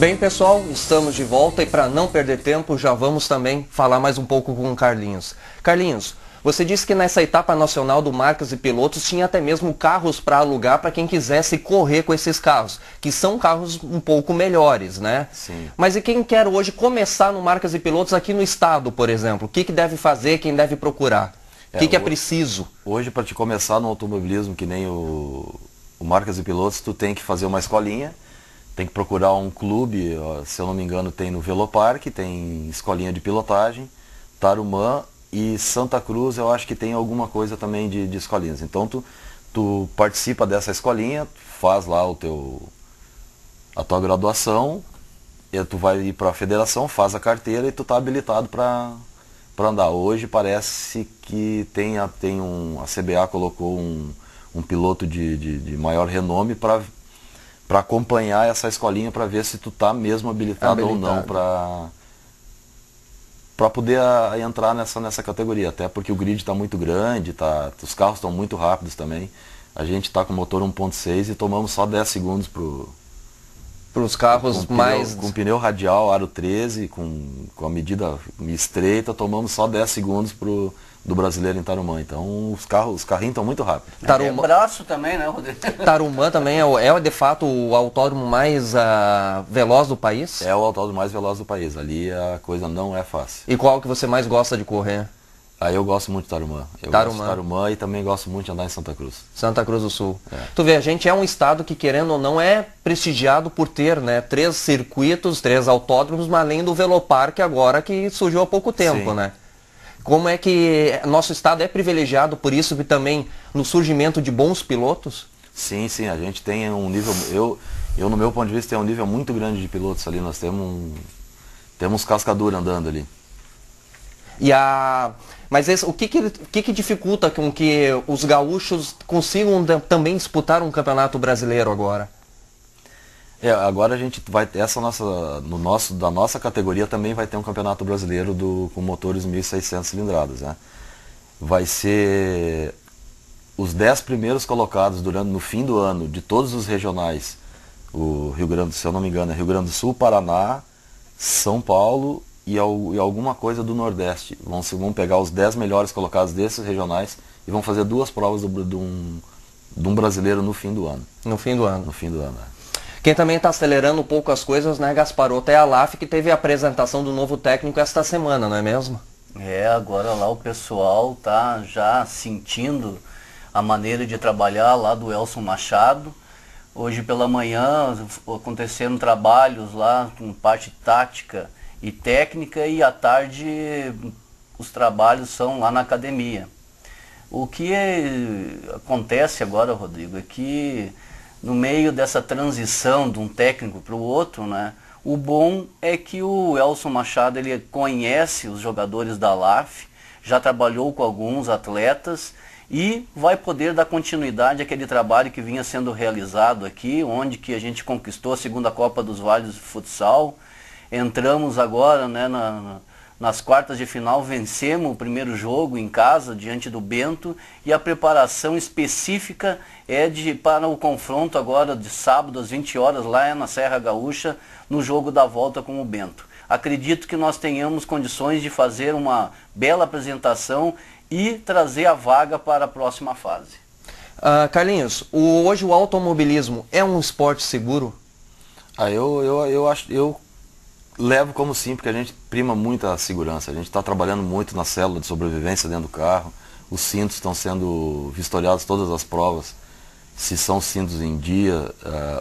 Bem, pessoal, estamos de volta e para não perder tempo, já vamos também falar mais um pouco com o Carlinhos. Carlinhos, você disse que nessa etapa nacional do Marcas e Pilotos tinha até mesmo carros para alugar para quem quisesse correr com esses carros, que são carros um pouco melhores, né? Sim. Mas e quem quer hoje começar no Marcas e Pilotos aqui no estado, por exemplo? O que deve fazer, quem deve procurar? O que é preciso? Hoje, para te começar no automobilismo, que nem o Marcas e Pilotos, tu tem que fazer uma escolinha, tem que procurar um clube, se eu não me engano tem no Velopark, tem escolinha de pilotagem, Tarumã e Santa Cruz, eu acho que tem alguma coisa também de escolinhas. Então tu participa dessa escolinha, faz lá a tua graduação, e tu vai ir para a federação, faz a carteira e tu tá habilitado para andar. Hoje parece que a CBA colocou um piloto de maior renome para acompanhar essa escolinha para ver se tu tá mesmo habilitado ou não para poder entrar nessa categoria. Até porque o grid está muito grande, os carros estão muito rápidos também. A gente está com motor 1.6 e tomamos só 10 segundos para os carros mais... Com pneu radial, aro 13, com a medida estreita, tomamos só 10 segundos do brasileiro em Tarumã. Então os carrinhos estão muito rápidos. É braço também, né, Rodrigo? Tarumã também é de fato o autódromo mais veloz do país? É o autódromo mais veloz do país. Ali a coisa não é fácil. E qual que você mais gosta de correr? Eu gosto muito de Tarumã. Gosto de Tarumã e também gosto muito de andar em Santa Cruz. Santa Cruz do Sul. Tu vê, a gente é um estado que, querendo ou não, é prestigiado por ter, né, 3 circuitos, 3 autódromos, mas além do Velopark agora que surgiu há pouco tempo, Sim. né? Como é que nosso estado é privilegiado por isso e também no surgimento de bons pilotos? Sim, a gente tem um nível, eu no meu ponto de vista tem um nível muito grande de pilotos ali, nós temos cascadura andando ali. Mas o que dificulta com que os gaúchos consigam também disputar um campeonato brasileiro agora? Agora a gente vai ter da nossa categoria também vai ter um campeonato brasileiro com motores 1.600 cilindradas, né? Vai ser os 10 primeiros colocados no fim do ano de todos os regionais, o Rio Grande, se eu não me engano, é Rio Grande do Sul, Paraná, São Paulo e alguma coisa do Nordeste. Vão pegar os 10 melhores colocados desses regionais e vão fazer 2 provas de um brasileiro no fim do ano. No fim do ano. No fim do ano, Quem também está acelerando um pouco as coisas, né, Gasparotto, é a LAF, que teve a apresentação do novo técnico esta semana, não é mesmo? Agora lá o pessoal tá já sentindo a maneira de trabalhar lá do Elson Machado. Hoje pela manhã aconteceram trabalhos lá com parte tática e técnica e à tarde os trabalhos são lá na academia. O que acontece agora, Rodrigo, é que no meio dessa transição de um técnico para o outro, né, o bom é que o Elson Machado ele conhece os jogadores da LAF, já trabalhou com alguns atletas e vai poder dar continuidade àquele trabalho que vinha sendo realizado aqui, onde que a gente conquistou a segunda Copa dos Vales de Futsal. Entramos agora, né, nas quartas de final, vencemos o primeiro jogo em casa, diante do Bento, e a preparação específica para o confronto agora de sábado às 20 horas, lá na Serra Gaúcha, no jogo da volta com o Bento. Acredito que nós tenhamos condições de fazer uma bela apresentação e trazer a vaga para a próxima fase. Carlinhos, hoje o automobilismo é um esporte seguro? Eu levo como sim, porque a gente prima muito a segurança. A gente está trabalhando muito na célula de sobrevivência dentro do carro. Os cintos estão sendo vistoriados, todas as provas, se são cintos em dia.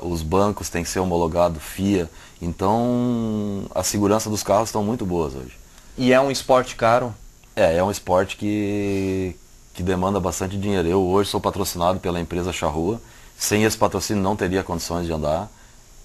Os bancos têm que ser homologados FIA. Então a segurança dos carros estão muito boas hoje. E é um esporte caro? É um esporte que demanda bastante dinheiro. Eu hoje sou patrocinado pela empresa Charrua. Sem esse patrocínio não teria condições de andar,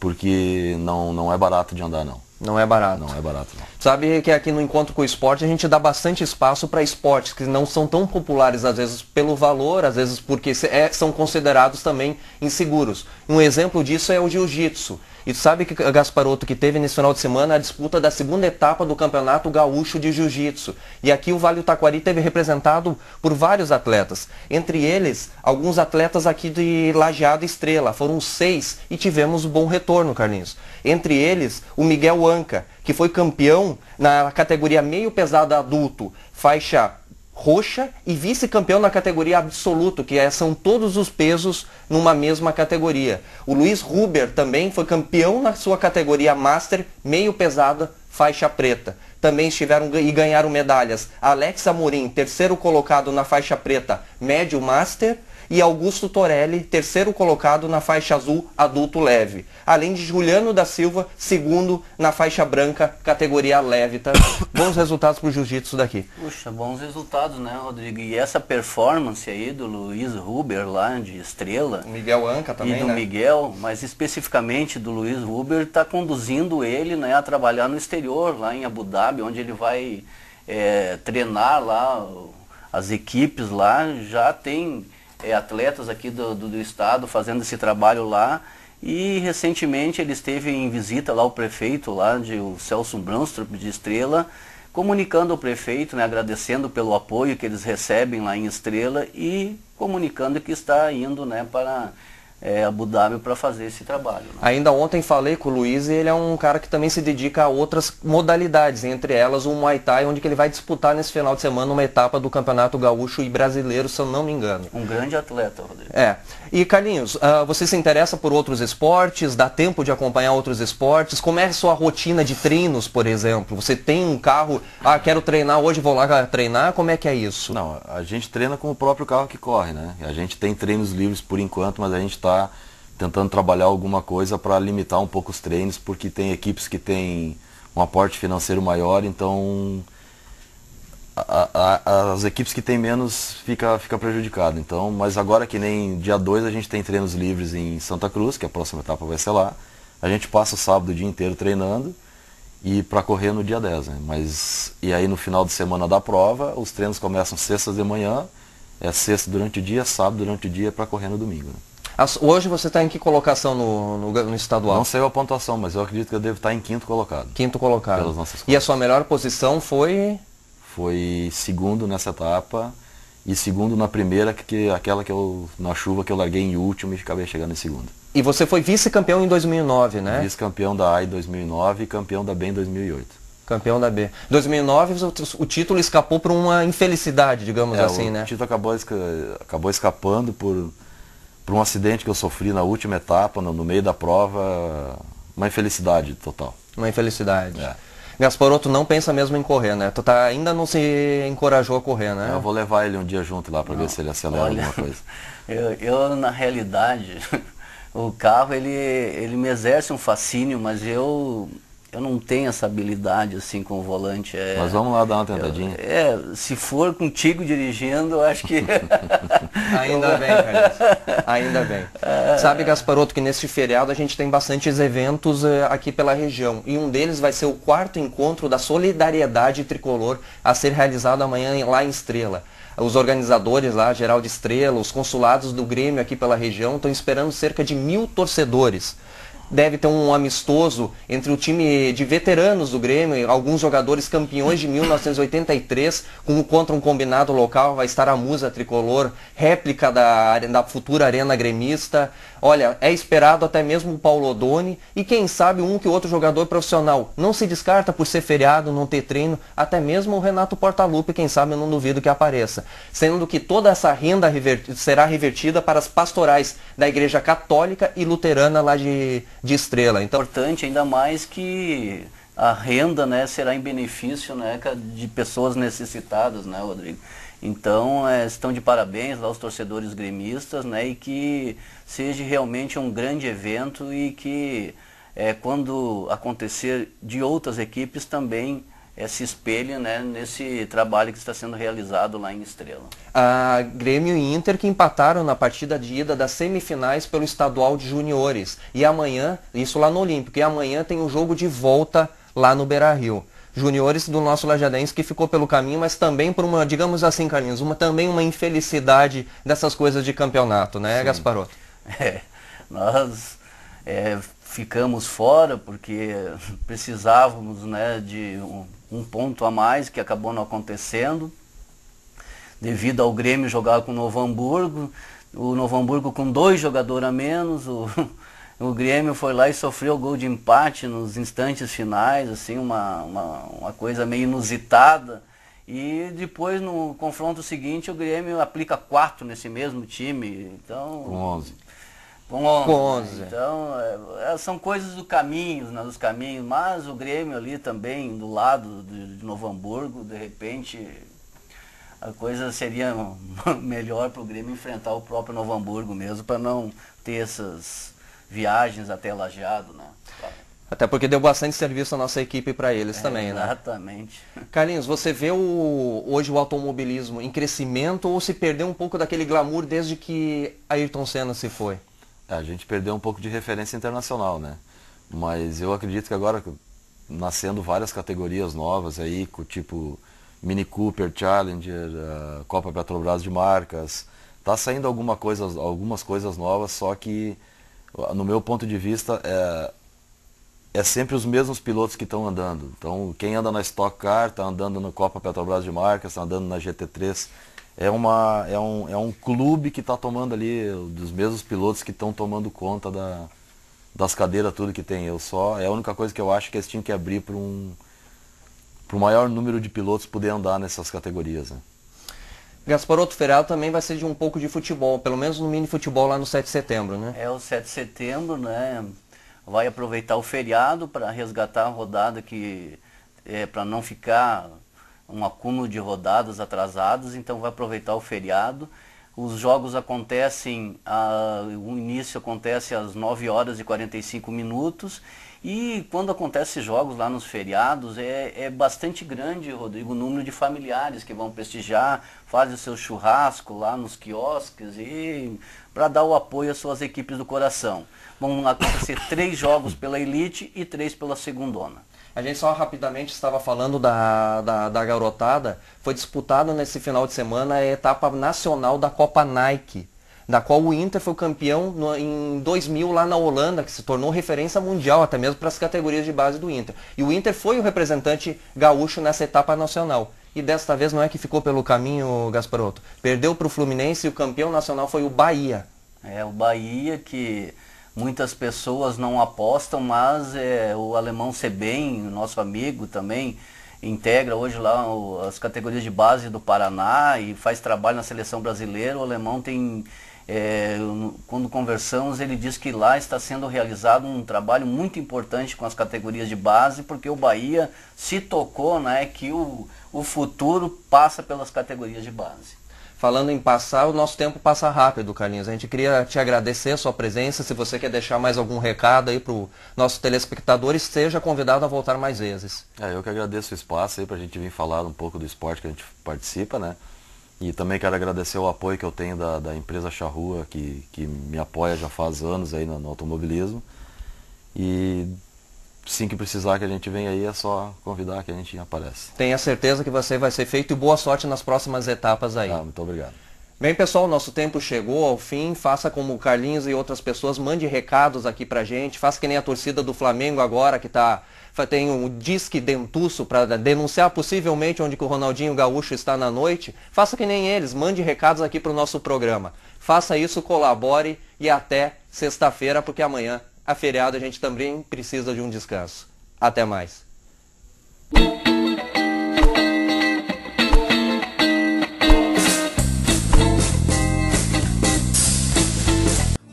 porque não é barato de andar não. Não é barato. Não é barato, não. Sabe que aqui no Encontro com o Esporte a gente dá bastante espaço para esportes que não são tão populares, às vezes pelo valor, às vezes porque são considerados também inseguros. Um exemplo disso é o jiu-jitsu. E tu sabe que, Gasparotto, que teve nesse final de semana a disputa da segunda etapa do Campeonato Gaúcho de Jiu-Jitsu. E aqui o Vale do Taquari teve representado por vários atletas. Entre eles, alguns atletas aqui de Lajeado e Estrela. Foram 6 e tivemos um bom retorno, Carlinhos. Entre eles, o Miguel Anca, que foi campeão na categoria meio pesado adulto, faixa roxa, e vice-campeão na categoria absoluto, que são todos os pesos numa mesma categoria. O Luiz Huber também foi campeão na sua categoria Master, meio pesada, faixa preta. Também estiveram e ganharam medalhas Alex Amorim, terceiro colocado na faixa preta, médio Master, e Augusto Torelli, terceiro colocado na faixa azul, adulto leve. Além de Juliano da Silva, segundo na faixa branca, categoria leve. Tá? Bons resultados para o jiu-jitsu daqui. Puxa, bons resultados, né, Rodrigo? E essa performance aí do Luiz Huber lá de Estrela. O Miguel Anca também, e do Miguel, mas especificamente do Luiz Huber, está conduzindo ele, né, a trabalhar no exterior, lá em Abu Dhabi, onde ele vai treinar lá as equipes lá. Já tem atletas aqui do estado fazendo esse trabalho lá, e recentemente ele esteve em visita lá, o prefeito lá, o Celso Brandstrup de Estrela, comunicando ao prefeito, né, agradecendo pelo apoio que eles recebem lá em Estrela e comunicando que está indo, né, para Abu Dhabi para fazer esse trabalho. Né? Ainda ontem falei com o Luiz, e ele é um cara que também se dedica a outras modalidades, entre elas o Muay Thai, onde que ele vai disputar nesse final de semana uma etapa do Campeonato Gaúcho e Brasileiro, se eu não me engano. Um grande atleta, Rodrigo. E Carlinhos, você se interessa por outros esportes? Dá tempo de acompanhar outros esportes? Como é a sua rotina de treinos, por exemplo? Você tem um carro, quero treinar hoje, vou lá treinar, como é que é isso? Não, a gente treina com o próprio carro que corre, né? A gente tem treinos livres por enquanto, mas a gente está tentando trabalhar alguma coisa para limitar um pouco os treinos, porque tem equipes que têm um aporte financeiro maior, então as equipes que têm menos fica prejudicado. Então, mas agora que nem dia 2 a gente tem treinos livres em Santa Cruz, que a próxima etapa vai ser lá. A gente passa o sábado o dia inteiro treinando e para correr no dia 10, né? E aí no final de semana da prova, os treinos começam sextas de manhã, sexta durante o dia, sábado durante o dia, para correr no domingo. Né? Hoje você está em que colocação no estadual? Não sei a pontuação, mas eu acredito que eu devo estar em quinto colocado. Quinto colocado. E a sua melhor posição foi? Foi segundo nessa etapa e segundo na primeira, aquela que na chuva que eu larguei em último e acabei chegando em segundo. E você foi vice-campeão em 2009, né? Vice-campeão da A em 2009 e campeão da B em 2008. Campeão da B. 2009 o título escapou por uma infelicidade, digamos assim, né? O título acabou escapando por um acidente que eu sofri na última etapa, no meio da prova, uma infelicidade total. Uma infelicidade. Gasparotto não pensa mesmo em correr, né? Tu ainda não se encorajou a correr, né? Eu vou levar ele um dia junto lá para ver se ele acelera alguma coisa. Eu na realidade, o carro ele me exerce um fascínio, mas eu não tenho essa habilidade assim com o volante. Mas vamos lá dar uma tentadinha. Se for contigo dirigindo, eu acho que... Ainda bem, Carlos. Ainda bem. Sabe, Gasparotto, que neste feriado a gente tem bastantes eventos aqui pela região. E um deles vai ser o 4º encontro da Solidariedade Tricolor, a ser realizado amanhã lá em Estrela. Os organizadores lá, Geraldo Estrela, os consulados do Grêmio aqui pela região, estão esperando cerca de 1000 torcedores. Deve ter um amistoso entre o time de veteranos do Grêmio, alguns jogadores campeões de 1983, contra um combinado local. Vai estar a Musa Tricolor, réplica da futura Arena Gremista. Olha, é esperado até mesmo o Paulo Odoni e quem sabe um que outro jogador profissional. Não se descarta por ser feriado, não ter treino, até mesmo o Renato Portaluppi, quem sabe eu não duvido que apareça. Sendo que toda essa renda será revertida para as pastorais da Igreja Católica e Luterana lá de Estrela. Então, importante ainda mais que a renda, né, será em benefício, né, de pessoas necessitadas, né, Rodrigo? Então, estão de parabéns lá os torcedores gremistas, né, e que seja realmente um grande evento e que quando acontecer de outras equipes também se espelhe, né, nesse trabalho que está sendo realizado lá em Estrela. A Grêmio e Inter que empataram na partida de ida das semifinais pelo estadual de juniores. E amanhã, isso lá no Olímpico, e amanhã tem um jogo de volta lá no Beira-Rio. Juniores do nosso Lajadense que ficou pelo caminho, mas também por uma, digamos assim, Carlinhos, também uma infelicidade dessas coisas de campeonato, né, Gasparotto? Nós ficamos fora porque precisávamos, né, de um ponto a mais que acabou não acontecendo, devido ao Grêmio jogar com o Novo Hamburgo, o Novo Hamburgo com 2 jogadores a menos, o Grêmio foi lá e sofreu o gol de empate nos instantes finais, assim, uma coisa meio inusitada. E depois no confronto seguinte o Grêmio aplica 4 nesse mesmo time, então... Com 11. Com 11. Com 11. Né? Então, são coisas do caminho, né, dos caminhos, mas o Grêmio ali também, do lado de Novo Hamburgo, de repente, a coisa seria melhor para o Grêmio enfrentar o próprio Novo Hamburgo mesmo, para não ter essas viagens até Lajeado, né? Até porque deu bastante serviço a nossa equipe para eles também, né? Exatamente. Carlinhos, você vê hoje o automobilismo em crescimento ou se perdeu um pouco daquele glamour desde que Ayrton Senna se foi? A gente perdeu um pouco de referência internacional, né? Mas eu acredito que agora, nascendo várias categorias novas aí, tipo Mini Cooper, Challenger, Copa Petrobras de marcas, tá saindo algumas coisas novas, só que, no meu ponto de vista, é sempre os mesmos pilotos que estão andando. Então, quem anda na Stock Car, está andando no Copa Petrobras de marcas, está andando na GT3. É um clube que está tomando ali, dos mesmos pilotos que estão tomando conta das cadeiras, tudo que tem. É a única coisa que eu acho que eles tinham que abrir para o maior número de pilotos poder andar nessas categorias, né? Gasparotto, o feriado também vai ser de um pouco de futebol, pelo menos no mini futebol lá no 7 de setembro, né? O 7 de setembro, né? Vai aproveitar o feriado para resgatar a rodada para não ficar um acúmulo de rodadas atrasadas, então vai aproveitar o feriado. Os jogos acontecem, o início acontece às 9 horas e 45 minutos e quando acontecem jogos lá nos feriados é bastante grande, Rodrigo, o número de familiares que vão prestigiar, fazem o seu churrasco lá nos quiosques e para dar o apoio às suas equipes do coração. Vão acontecer 3 jogos pela Elite e 3 pela Segundona. A gente só rapidamente estava falando da garotada. Foi disputado nesse final de semana a etapa nacional da Copa Nike, da qual o Inter foi campeão em 2000 lá na Holanda, que se tornou referência mundial até mesmo para as categorias de base do Inter. E o Inter foi o representante gaúcho nessa etapa nacional. E desta vez não é que ficou pelo caminho, Gasparotto. Perdeu para o Fluminense e o campeão nacional foi o Bahia. O Bahia que muitas pessoas não apostam, mas o alemão Sebem, nosso amigo também, integra hoje lá as categorias de base do Paraná e faz trabalho na seleção brasileira. O alemão tem, quando conversamos, ele diz que lá está sendo realizado um trabalho muito importante com as categorias de base, porque o Bahia se tocou, né, que o futuro passa pelas categorias de base. Falando em passar, o nosso tempo passa rápido, Carlinhos. A gente queria te agradecer a sua presença. Se você quer deixar mais algum recado aí para o nosso telespectador, seja convidado a voltar mais vezes. Eu que agradeço o espaço aí para a gente vir falar um pouco do esporte que a gente participa, né? E também quero agradecer o apoio que eu tenho da empresa Charrua, que me apoia já faz anos aí no automobilismo. E sim que precisar que a gente venha aí, é só convidar que a gente aparece. Tenha certeza que você vai ser feito e boa sorte nas próximas etapas aí. Muito obrigado. Bem, pessoal, nosso tempo chegou ao fim. Faça como o Carlinhos e outras pessoas, mande recados aqui pra gente. Faça que nem a torcida do Flamengo agora, que tem um disque dentuço para denunciar possivelmente onde que o Ronaldinho Gaúcho está na noite. Faça que nem eles, mande recados aqui pro nosso programa. Faça isso, colabore e até sexta-feira, porque amanhã a feriado a gente também precisa de um descanso. Até mais.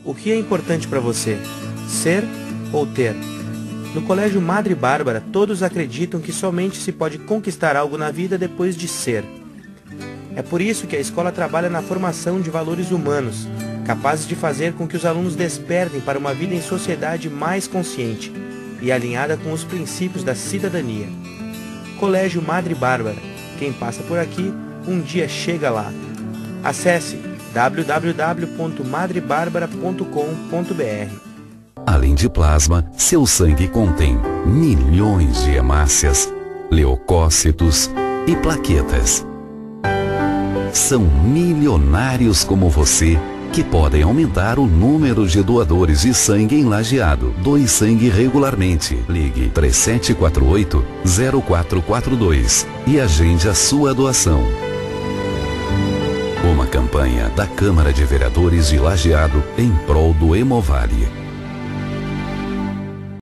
O que é importante para você? Ser ou ter? No Colégio Madre Bárbara, todos acreditam que somente se pode conquistar algo na vida depois de ser. É por isso que a escola trabalha na formação de valores humanos, capazes de fazer com que os alunos despertem para uma vida em sociedade mais consciente e alinhada com os princípios da cidadania. Colégio Madre Bárbara. Quem passa por aqui, um dia chega lá. Acesse www.madrebarbara.com.br. Além de plasma, seu sangue contém milhões de hemácias, leucócitos e plaquetas. São milionários como você que podem aumentar o número de doadores de sangue em Lajeado. Doe sangue regularmente. Ligue 3748-0442 e agende a sua doação. Uma campanha da Câmara de Vereadores de Lajeado em prol do Hemovale.